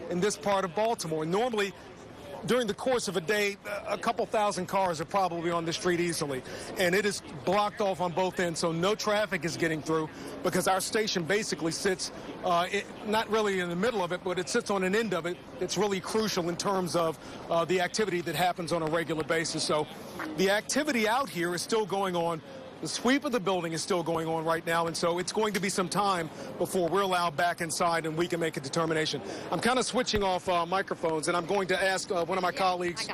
in this part of Baltimore. Normally, during the course of a day, a couple thousand cars are probably on the street easily, and it is blocked off on both ends, so no traffic is getting through because our station basically sits not really in the middle of it, but it sits on an end of it. It's really crucial in terms of the activity that happens on a regular basis. So the activity out here is still going on. The sweep of the building is still going on right now, and so it's going to be some time before we're allowed back inside and we can make a determination. I'm kind of switching off microphones, and I'm going to ask one of my colleagues,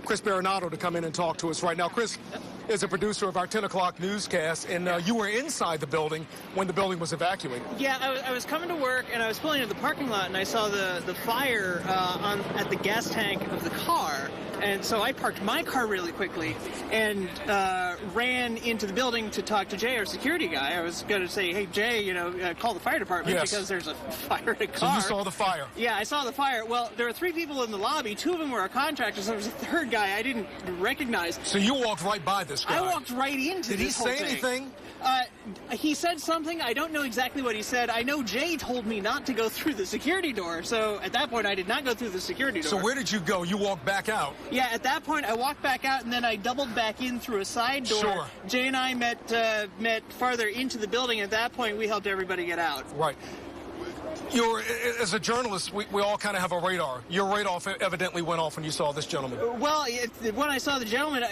Chris Barinato, to come in and talk to us right now. Chris is a producer of our 10 o'clock newscast, and you were inside the building when the building was evacuated. Yeah, I was coming to work, and I was pulling into the parking lot, and I saw the fire at the gas tank of the car. And so I parked my car really quickly and ran into the building to talk to Jay, our security guy. I was going to say, hey, Jay, call the fire department because there's a fire in a car. So you saw the fire? Yeah, I saw the fire. Well, there were 3 people in the lobby. 2 of them were our contractors. There was a 3rd guy I didn't recognize. So you walked right by this guy? I walked right into this whole thing. Did he say anything? He said something. I don't know exactly what he said. I know Jay told me not to go through the security door. So at that point, I did not go through the security door. So where did you go? You walked back out? Yeah, at that point, I walked back out, and then I doubled back in through a side door. Sure. Jay and I met farther into the building. At that point, we helped everybody get out. Right. As a journalist, we all kind of have a radar. Your radar evidently went off when you saw this gentleman. Well, when I saw the gentleman,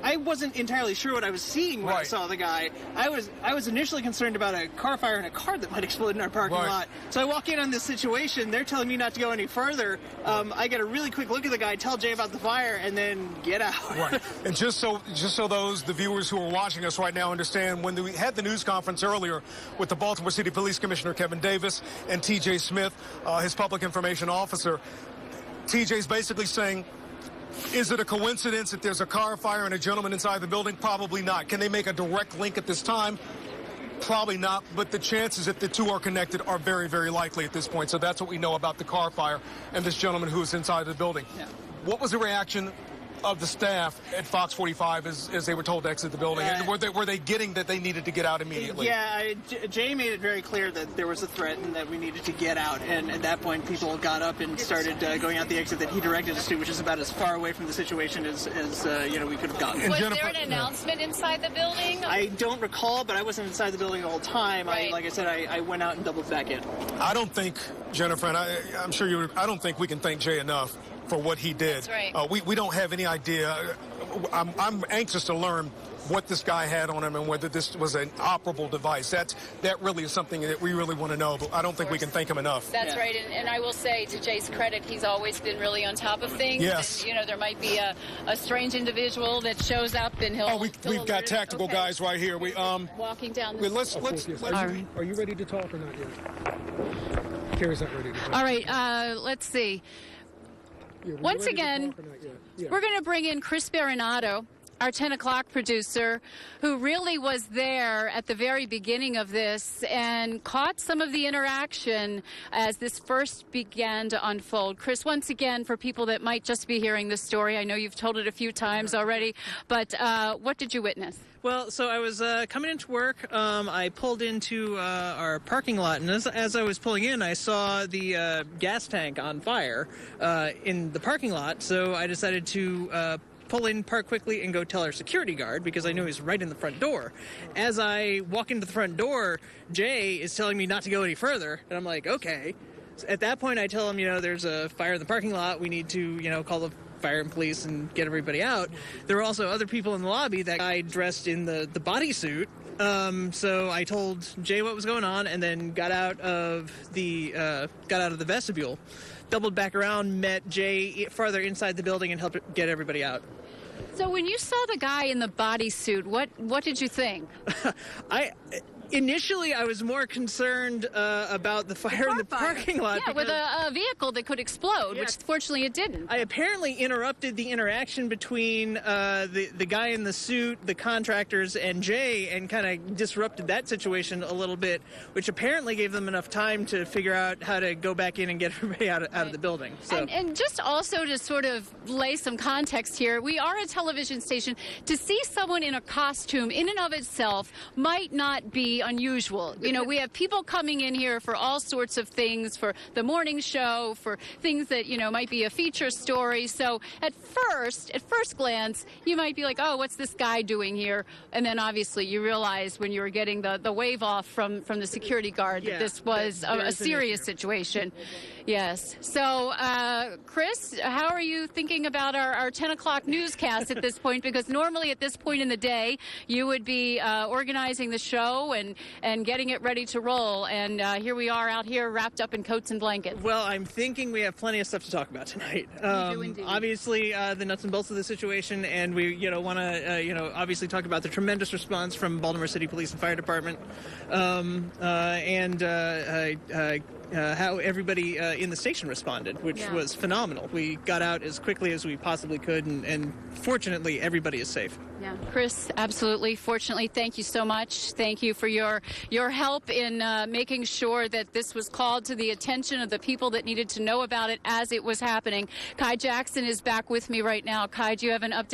I wasn't entirely sure what I was seeing when I saw the guy. I was initially concerned about a car fire in a car that might explode in our parking lot. So I walk in on this situation. They're telling me not to go any further. I get a really quick look at the guy, tell Jay about the fire, and then get out. Right. And just so the viewers who are watching us right now understand, when we had the news conference earlier with the Baltimore City Police Commissioner Kevin Davis and T.J. Smith, his public information officer, T.J.'s basically saying, is it a coincidence that there's a car fire and a gentleman inside the building? Probably not. Can they make a direct link at this time? Probably not, but the chances that the two are connected are very, very likely at this point. So that's what we know about the car fire and this gentleman who is inside the building. Yeah. What was the reaction of the staff at Fox 45 as they were told to exit the building? And were they getting that they needed to get out immediately? Yeah, Jay made it very clear that there was a threat and that we needed to get out. And at that point, people got up and started going out the exit that he directed us to, which is about as far away from the situation as we could have gotten. Was there an announcement inside the building? I don't recall, but I wasn't inside the building the whole time. Right. Like I said, I went out and doubled back in. I don't think, Jennifer, and I'm sure I don't think we can thank Jay enough for what he did. That's right. We don't have any idea. I'm anxious to learn what this guy had on him and whether this was an operable device. That really is something that we really want to know, but I don't think we can thank him enough. That's right, and I will say, to Jay's credit, he's always been really on top of things. Yes. And, there might be a strange individual that shows up and we've got tactical guys right here. Walking down the let's Are you ready to talk or not yet? Carrie's not ready to talk. All right, let's see. Once again, we're going to bring in Chris Barinato, our 10 o'clock producer, who really was there at the very beginning of this and caught some of the interaction as this first began to unfold. Chris, once again, for people that might just be hearing this story, I know you've told it a few times already, but what did you witness? Well, so I was coming into work. I pulled into our parking lot, and as I was pulling in, I saw the gas tank on fire in the parking lot. So I decided to pull in, park quickly, and go tell our security guard because I knew he was right in the front door. As I walk into the front door, Jay is telling me not to go any further, and I'm like, okay. So at that point, I tell him, there's a fire in the parking lot. We need to, call the fire and police and get everybody out. There were also other people in the lobby. That guy dressed in the bodysuit. So I told Jay what was going on, and then got out of the vestibule, doubled back around, met Jay farther inside the building, and helped get everybody out. So when you saw the guy in the bodysuit, what did you think? Initially, I was more concerned about the fire in the parking lot. Yeah, with a vehicle that could explode, which fortunately it didn't. I apparently interrupted the interaction between the guy in the suit, the contractors, and Jay, and kind of disrupted that situation a little bit, which apparently gave them enough time to figure out how to go back in and get everybody out of the building. So. And just also to sort of lay some context here, we are a television station. To see someone in a costume in and of itself might not be very unusual. You know, we have people coming in here for all sorts of things, for the morning show, for things that, you know, might be a feature story. So at first glance, you might be like, oh, what's this guy doing here? And then obviously you realize when you were getting the wave off from the security guard that this was a serious situation. Yes. So, Chris, how are you thinking about our 10 o'clock newscast at this point? Because normally at this point in the day, you would be organizing the show and getting it ready to roll. And here we are out here wrapped up in coats and blankets. Well, I'm thinking we have plenty of stuff to talk about tonight. We do indeed. Obviously, the nuts and bolts of the situation, and we, want to, obviously talk about the tremendous response from Baltimore City Police and Fire Department, and how everybody in the station responded, which was phenomenal. We got out as quickly as we possibly could, and fortunately, everybody is safe. Yeah, Chris, absolutely. Fortunately, thank you so much. Thank you for your help in making sure that this was called to the attention of the people that needed to know about it as it was happening. Kai Jackson is back with me right now. Kai, do you have an update?